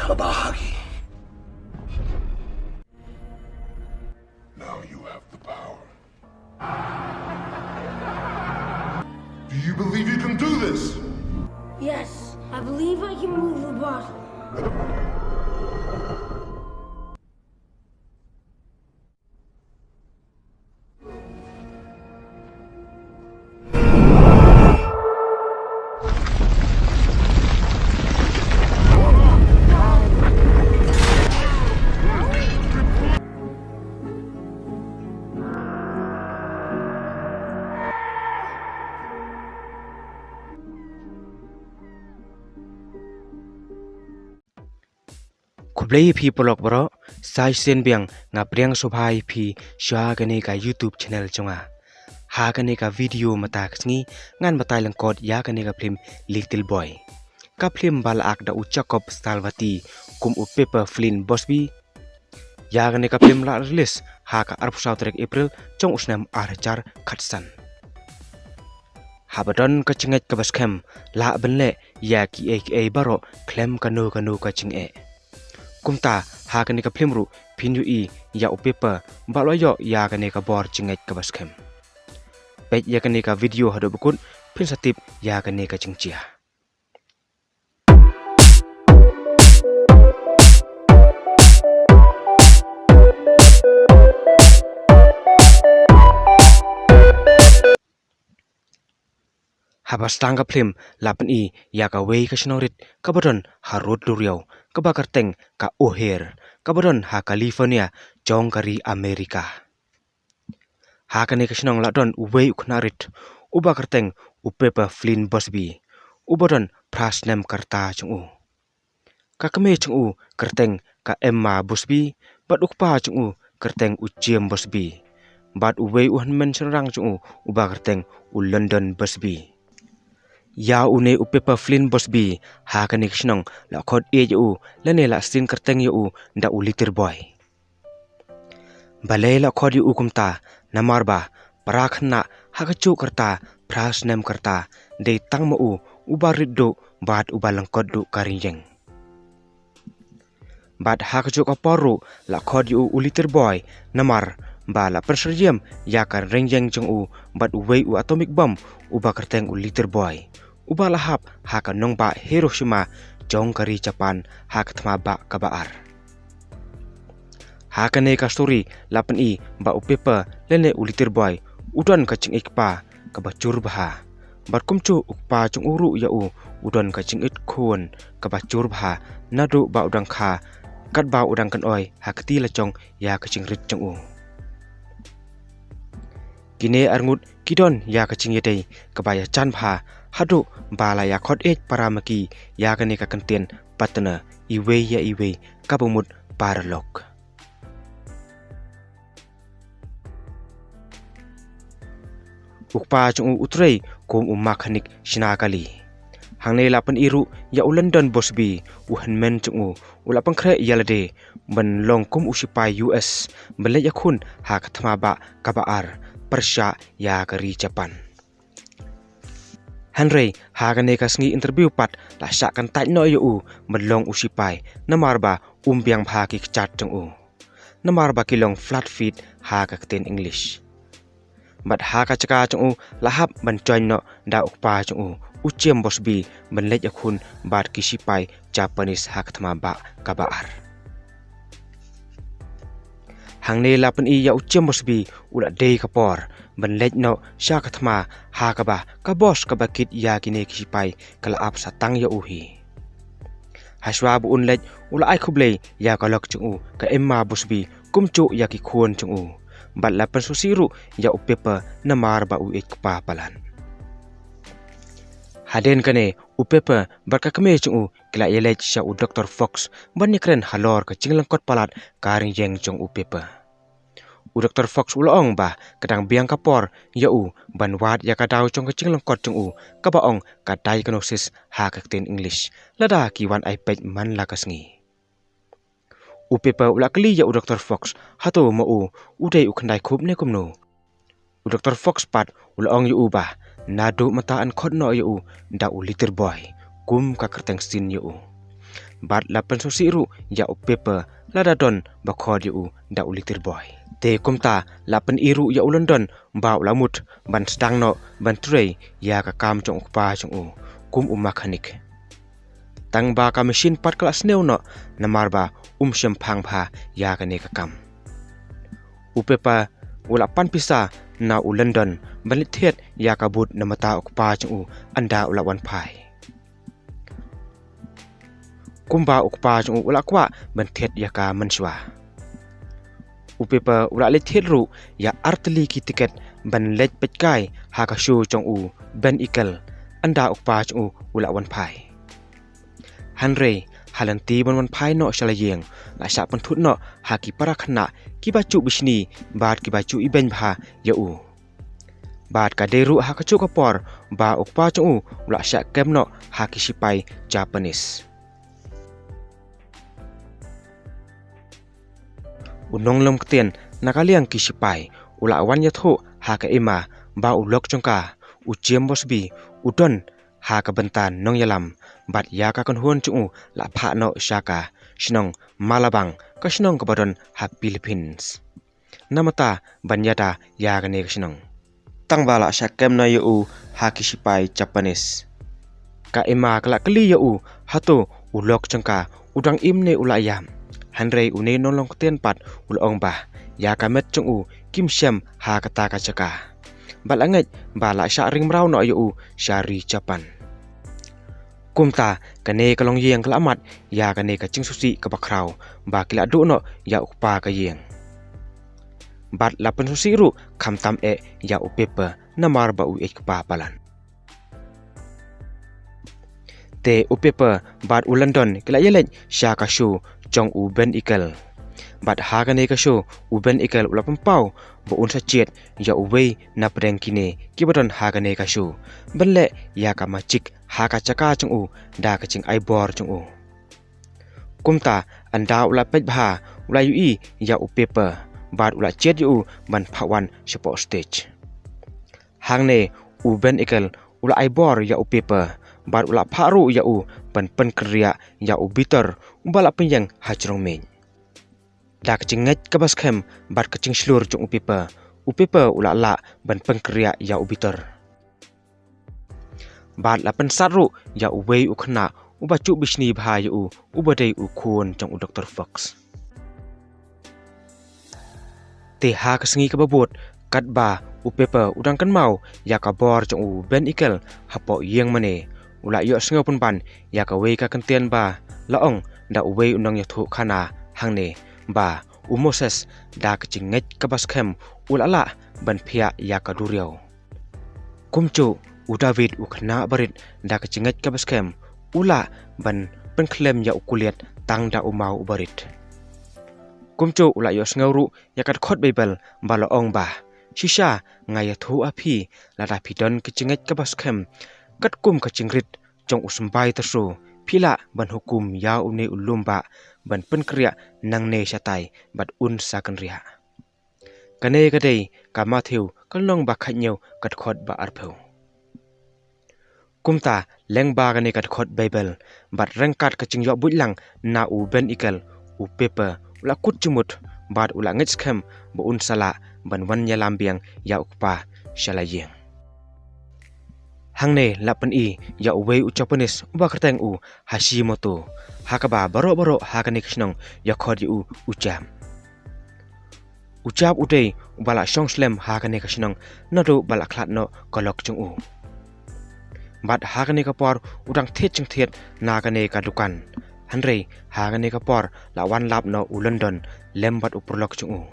Kabahagi. Now you have the power. Do you believe you can do this? Yes, I believe I can move the bottle. Kublai phi polok bro sai sen biang nga priang sobhai phi shwa gane ka YouTube channel chunga ha gane ka video mata kngi ngan matai lang kod ya gane ka film Little Boy ka film bal ak da uchakop Salvati kum u Pepper Flynn Bosby ya gane ka film la release ha ka arp trek April chong usnam archar khatsan habadon ka chinget ka baskem la benle ya ki a baro klem kanu ka chinge kumta ha kane ka phlimru phinyu I ya upepa balo yo ya kane ka bor chingai ka baskem pe ya kane ka video hado bukun phin satip ya kane ka chingchia habastang ka phlim lapan I ya ka wei ka shnorit ka bodon harut luriau ka bakarteng ka O'Hare ka bodon ha California jong kari Amerika ha kane ka shnong ladon wei uknarit u bakarteng u Pepper Flynn Bosby u bodon prasnem karta chungu ka kame chungu karteng ka Emma Bosby bat ukpa chungu karteng u James Bosby bat u wei u hanmen shrang chungu u bakarteng u London Bosby ya une u Pepper Flynn Bosby ha kane kishnong la khod e u lane la sin karteng u nda u Little Boy balai la khod u kumta namarba parakhna ha ka chu karta phras nem karta de tangma u bariddo bat u balangkod du karinjeng bat ha ka chu ka poru la khod u Little Boy namar bala perseriam ya kan rengjeng chung u bat u wei u atomic bomb u bakarteng u Little Boy ubala hap ha ka nongba Hiroshima jong kari Japan ha ka thma ba ka baar ha ka ne ka story lapan I ba u Pepper lene u Little Boy udon ka ching ikpa ka ba chur bha bat kumchu ukpa chung uru ya u udon ka ching it khon ka ba chur bha nadu ba udang kha kat ba udang kan oi ha ka ti la chong ya ka ching rit chung u kine arngut kidon ya ka ching yedei ka ba ya chan bha hadu bala ya khot ej paramaki ya kane ka kanten patna iwe ka bumut paralok ukpa chung utrei kum umakhanik shinakali hangne lapan iru ya u London Bosby u hanmen chung ulapan khre yalade ban long kum usipai US bele yakhun ha ka thma ba ka baar persha ya kari Japan Henry hagane kasngi interview pat la syakan taj no yu melong usipai namarba umbiang bhaki chat chung u namarba kilong flat feet ha ka ten English bat ha ka chaka chung u lahap ban join no da ukpa chung u James Bosby ban lej akhun bat kisipai Japanese ha ka thma ba ka baar hangne lapan I ya u James Bosby ula dei kapor ban lej no sha ka thma ha ka ba ka boss ka ba kit ya kine kisipai kala ap satang ya uhi haswa bu un lej ula ai khublei ya ka lok chung u ka Emma Bosby kumchu ya ki khon chung u bat lapan susiru ya u Pepper namar ba u ek pa palan haden kane u Pepper bat ka kame chung u kila yelej sha u Dr. Fox ban nikren halor ka jinglangkot palat karing jeng chung u Pepper u Dr. Fox ulong ba kadang biang kapor ya u ban wat ya ka daw chung ka jinglangkot chung u ka baong ka diagnosis ha ka ten English lada ki wan ai pej man la kasngi u Pepper ula kli ya u Dr. Fox hato mo u dei u khandai khup ne kumno u Dr. Fox pat ulong yu ba nadu mata an khot no yu da u Little Boy kum ka kerteng sin yu bat la pensosi ru ya u paper la da don ba khod yu da u little boy te kumta la pen iru ya u London ba u lamut ban stang no ban tray ya ka kam chong pa chong u kum mechanic tang ba ka machine pat kala sneu no namar ba shem phang pha ya ka ne ka kam u paper u la pan pisa na u London ban li thet ya ka but namata ok pa chong u anda u la wan phai kumba ukpa chung ula kwa ban thet ya ka manswa upepa ula le thet ru ya artli ki ticket ban lech petkai ha ka shu chung u ben ikel anda ukpa chung ula wan phai hanre halanti ban wan phai no shalayeng la sha pan thut no ha ki parakhna ki ba chu bishni bat ki ba chu iben bha ya u bat ka deru ha ka chu ka por ba ukpa chung ula sha kem no ha ki sipai Japanese unong lom kten nakaliang kisipai ula wan ya tho ha ka ema ba ulok chongka uchiem bosbi udon ha ka bantan nong yalam bat ya ka kon huan chu la pha no shaka shnong malabang ka shnong ka badon ha Philippines namata banyata ya ka ne shnong tangbala shakem na yu ha kisipai Japanese ka ema kala kli yu hato ulok chongka udang imne ula yam hanrei une nolong ten pat ulong ba ya kamet chung u kim shem ha kata ka chaka balanget bala sha ring mrau no yu shari Japan kumta kane kalong yeng kalamat ya kane ka ching susi ka bakrau ba kila do no ya ukpa ka yeng bat la pen susi ru kham tam e ya u paper namar ba u ek pa palan te u paper bat u London kila yelej sha ka shu chong u ben ikel bat ha ka ne ka sho u ben ikel ula pampau bo un sa chet ya u wei na preng kine ki badon ha ka ne ka sho ben le ya ka ma chik ha ka chaka chung u da ka ching ai bor chung u kumta anda ula pej bha ula yu i ya u paper bat ula chet yu ban phawan support stage hang ne u ben ikel ula ai bor ya u paper bat ula pharu ya u ban pen kriya ya u bitter bala penyang hajrong men dak chinget ka baskem bat ka ching slur chung upipa ula la ban pen kriya ya u bitter bat la pen saru ya u wei u khna u ba chu bishni bha ya u badai u khon chung u Dr. Fox te ha ka sngi ka babot kat ba upipa udang kan mau ya ka bor chung u ben ikel hapo yeng mane ula yo sngo pun ban ya ka wei ka kantian ba laong da wei unang ya thu khana hangne ba u Moses da ka chinget ka baskem ulala ban phia ya ka duriao kumchu u David u khna barit da ka chinget ka baskem ula ban pen klem ya ukuliat tang da u mau barit kumchu ula yo sngauru ya kat khot Bible ba laong ba shisha ngai ya thu aphi la da phidon ka chinget ka baskem kat kum ka chingrit chong usumbai tasu phila ban hukum ya une ulumba ban penkria nang ne satai bat un sakanria kane kadei ka Matthew kalong ba khanyo kat khot ba arpho kumta lengba kane kat khot Bible bat rengkat ka chingyo builang na u ben ikel u paper ula kut chumut bat ula ngechkem bo un sala ban wan yalambiang ya ukpa shalayeng hangne lapan i ya uwei u Japanese uba kerteng u Hashimoto hakaba baro hakane kisnong ya khodi u ucham uchap udei bala song slem hakane kisnong nado bala khlat no kolok chung u bat hakane ka por udang thet chung thet na kane ka dukan hanrei hakane ka por la wan lap no u London lembat u prolok chung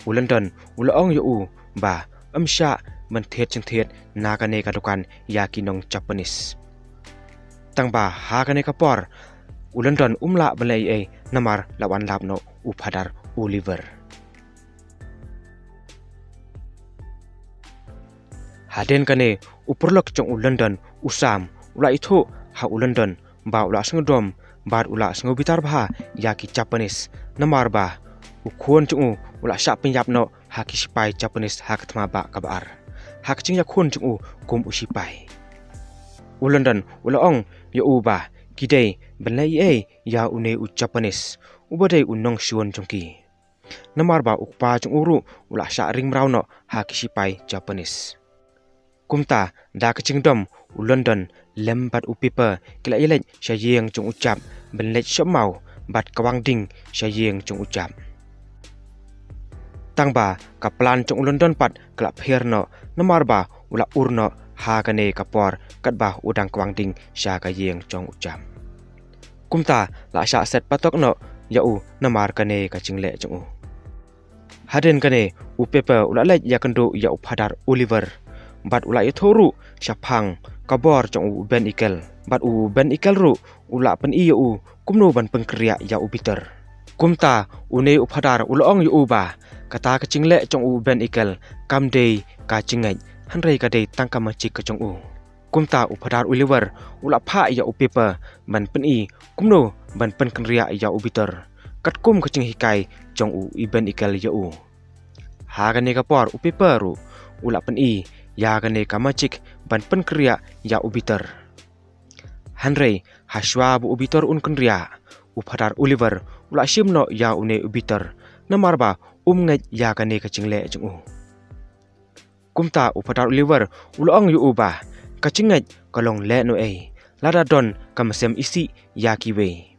u London ulaong yu u ba amsha man thet chung thet na kane ka dukan ya kinong Japanese tangba ha kane ka por u London umla balai e namar lawan lap no u phadar Oliver haden kane uprlok chung u London usam ula itho ha u London ba ula sngdom bar ula sngobitar bha ya ki Japanese namar ba u khon chung ula sha penyap no ha ki sipai Japanese ha kathma ba kabar hak ching ya khun chung kum usipai u London ula ong yo u ba kidei benlai ya une u Japanese ubadai unong shuan jongki namar ba ukpa jong uru ula sha ring mrauno ha kisipai Japanese kumta da kachingdom u London lembat u paper kila yelej shayeng jong ucap benlej shomau bat kawang ding shayeng jong ucap tangba kaplan jong London pat klap herno namar ba ula urno ha kane kapor katba udang kawang ding sha kayeng jong ucap kumta la sha set patok no yau namar kane kachingle jong u haden kane u paper ula lej yakando yau phadar Oliver bat ula ithoru syapang kabor jong u Ben Ikel bat u Ben Ikel ru ula pen i u kumno ban pengkria ya u biter kumta une u phadar ulong yu ba kata kachingle jong u Ben Ikel kamdei ka chingai hanrei ka dei tangka machik ka jong u kumta u phadar Oliver ula pha ya u paper ban pen i kumno ban pengkria ya u biter kat kum kaching hikai jong u Ben Ikel ya u ha gane kapor u paper ru ula pen i ya gane kamachik ban penkria ya ubiter hanrei hashwa bu ubitor un kenria u phadar Oliver ula shimno ya une ubiter namarba ngai ya gane kachingle jong u kumta u phadar Oliver ulong yu uba kachingai kalong le no lada don kamasem isi ya kiwe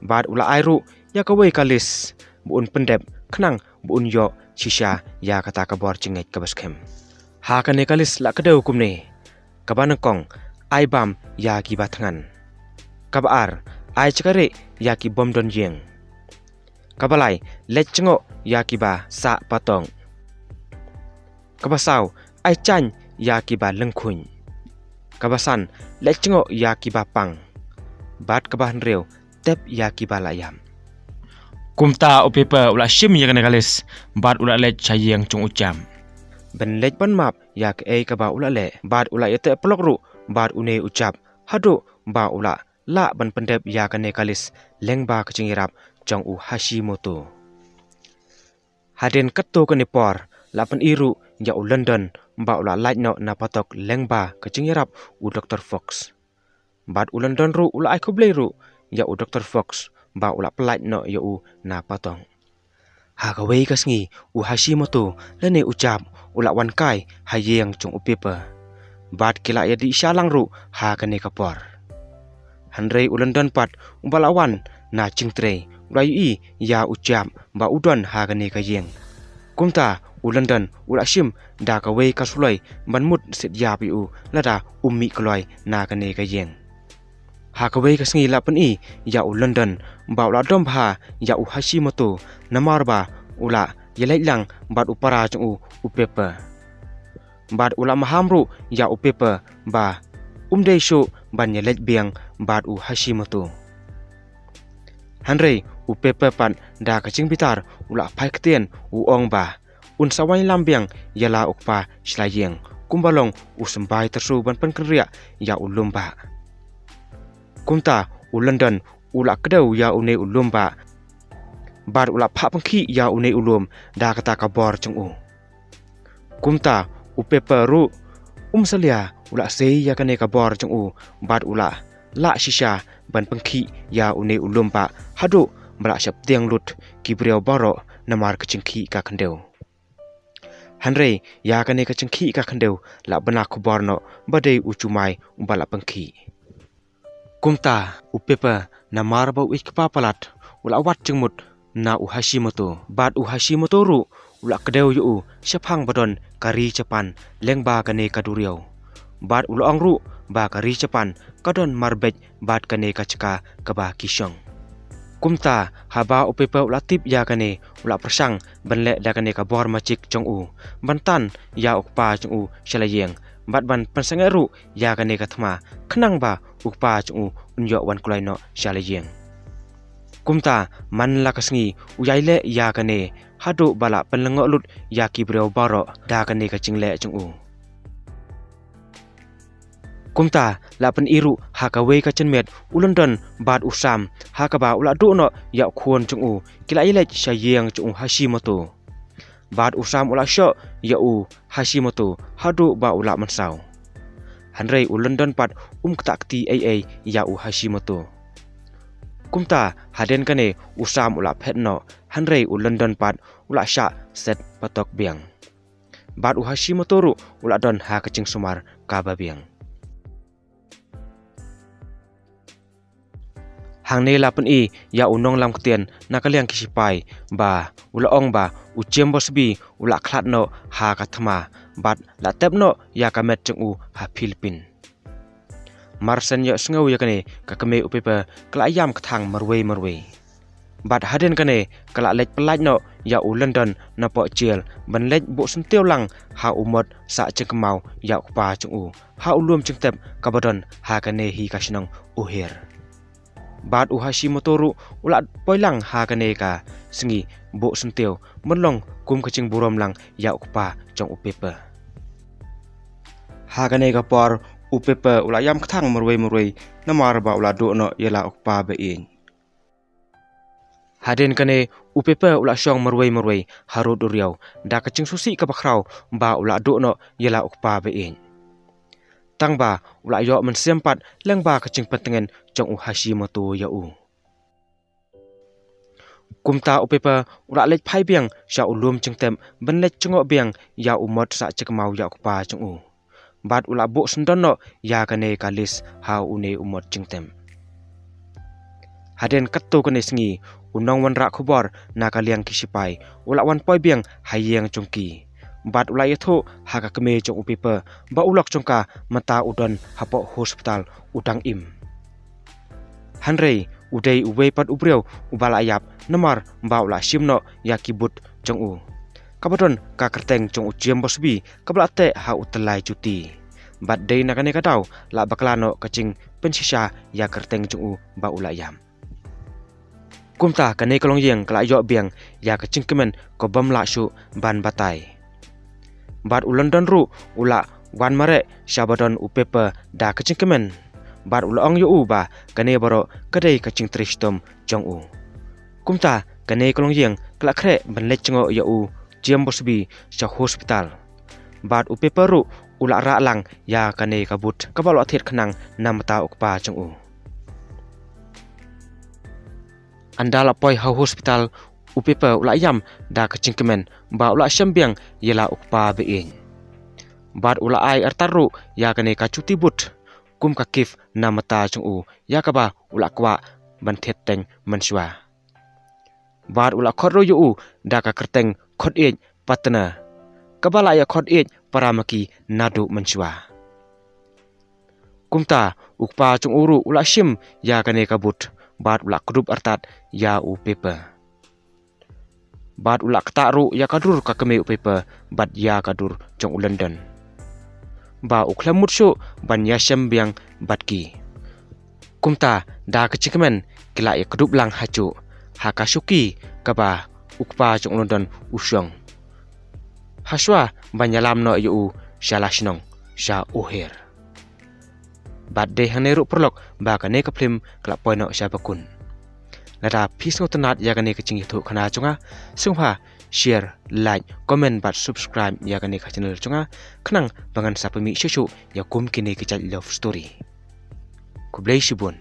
bad ula airu ya kawe kalis bu un pendep khnang bu un yo shisha ya kata kabor chingai kabaskem ha kane kalis la kadeu kumne kabanangkong ai bam ya ki bathangan kabar ai chakare ya ki bomdon yeng kabalai lechngo ya ki ba sa patong kabasau ai chan ya ki ba lengkhuin kabasan lechngo ya ki ba pang bat kabahan reu tep ya ki ba layam kumta o paper ula shim ya kane kalis bat ula lech chayeng chung ucham ben lej ban map yak ka ba ula le bad ula yete plok ru bad une ucap hado ba ula la ban pendep ya kane kalis lengba kachingirap jong u Hashimoto haden katto kane por la pan iru ya u London ba ula laj no na patok lengba kachingirap u Dr. Fox bad u London ru ula ai kublei ru ya u Dr. Fox ba ula plaj no ya u na patong ha ka wei kasngi u Hashimoto lene ucap ula wan kai hayeng chung upipa bat kila ya di shalang ru ha kane kapor hanrei ulandan pat umbalawan na chingtre rai ya ucap ba udon ha kane kayeng kumta ulandan ula shim da ka wei kasuloi banmut sit ya pi u lada ummi kloi na kane kayeng ha ka wei kasngi la pan i ya ulandan ba ula dom ha ya u Hashimoto namar ba ula yelai lang bat upara chung upepa bat ula mahamru ya upepa ba umdei shu ban yelai biang bat u Hashimoto hanrei upepa pan da kaching bitar ula phaikten u ong ba un sawai lambiang yala ukpa shlayeng kumbalong usembai tersu ban penkria ya ulumba kumta u London ula kedau ya une ulumba bar ula pha pangki ya une ulum da kata kabor chung u kumta u paper ru salia ula sei ya kane kabor chung u bar ula la shisha ban pangki ya une ulum ba hadu mala shap tiang lut kibreo baro namar kachingki ka khandeu hanrei ya kane kachingki ka khandeu la bana khobor no badei uchumai umbala pangki kumta u paper namar ba ikpa palat ula wat chingmut na u Hashimoto bat u Hashimoto ru ula kedeu yu syapang badon kari Japan lengba kane kaduriau bat ulong ru ba kari Japan kadon marbej bat kane kachka kaba kisong kumta haba u paper ula tip ya kane ula persang banle da kane kabor machik chong u bantan ya ukpa chong u shalayeng bat ban pensangeru ya kane kathma khnang ba ukpa chong u unyo wan kulaino shalayeng kumta man lakasngi uyaile ya kane hadu bala penlengo lut ya kibreo baro da kane kachingle chung u kumta la pen iru hakawe kachenmet ulondon bad usam hakaba ula duno ya khon chung u kila ile shayeng chung Hashimoto bad usam ula sho ya u Hashimoto hadu ba ula mansau hanrei ulondon pat takti ya u Hashimoto kumta haden kane usam ula phetno hanrei u London pat ula sha set patok biang bat u Hashimoto ru ula don ha kaching sumar kaba biang hangne lapen i ya unong lam ktien nakaliang kisipai ba ula ong ba u chembosbi ula khlatno ha kathma bat la tepno ya kamet chung u ha Philippine Marsen ya sngau ya kane ka kame upepa kala yam kathang marwei bat haden kane kala lech pelaj no ya u London na po chiel ban lech bo suntiau lang ha umot sa chengkemau ya pa chung u ha ulum chengtep kabadon ha kane hi kasnong uhir bat u Hashimoto ru ulat poilang ha kane ka singi bo suntiau monlong kum kaching burom lang ya pa chong upepa ha kane ka por upepa ula yam kathang marwei namar ba ula do no yela ukpa be in haden kane upepa ula syong marwei harut uriau da kaching susi ka bakrau ba ula do no yela ukpa be in tang ba ula yo men sempat leng ba kaching pentengen chong u Hashimoto ya u kumta upepa ula lech phai biang sha ulum chengtem ben lech chungo biang ya umot sa chekmau ya ukpa chung u bat ula bo sundono ya kane kalis ha une umot chingtem haden katto kane singi unong wan ra khubor na kaliang kisipai ula wan poi biang hayeng chungki bat ula yatho ha ka kame chung upipa ba ulok chungka mata udon hapo hospital udang im hanrei udai uwei pat ubreu ubala ayap namar ba ula simno ya kibut chung u kabadon ka kerteng chung ujiam bosbi kablate ha utelai cuti bat dei nakane katau la baklano kaching pensisa ya kerteng chung u ba ula yam kumta kane kalong yeng kala yo biang ya kaching kemen ko bam la su ban batai bat u London ru ula wan mare sabadon upepa da kaching kemen bat ula ong yo u ba kane baro kadai kaching tristom chung u kumta kane kalong yeng kala kre ban le chingo yo u Jiam bosbi sa hospital bat upepa ru ula ra lang ya kane kabut kabalo athet khanang namata ukpa chung u andala poi ha hospital upepa ula yam da kaching kemen ba ula syambiang yela ukpa be in bat ula ai artaru ya kane kacuti but kum kakif namata chung u ya kaba ula kwa ban thet teng manswa bat ula khotro yu u da ka kerteng khot ej patna kabala ya khot ej paramaki nadu manswa kumta ukpa chung uru ula sim ya kane kabut bat ula krup artat ya u pepa bat ula ktaru ya kadur ka kame u pepa bat ya kadur chung u London ba uklamut shu ban ya syam biang batki kumta da kachikmen kila ya krup lang hacu hakasuki kaba ukpa chung London usyong haswa banyalam no yu shalashnong sha uhir bat de haneru prolog ba kane ka film kla poino sha bakun lada pisno tanat ya kane kaching thu khana chunga sungha share like comment bat subscribe ya kane ka channel chunga khnang bangan sapami shushu ya kum kine ki love story kublai shibun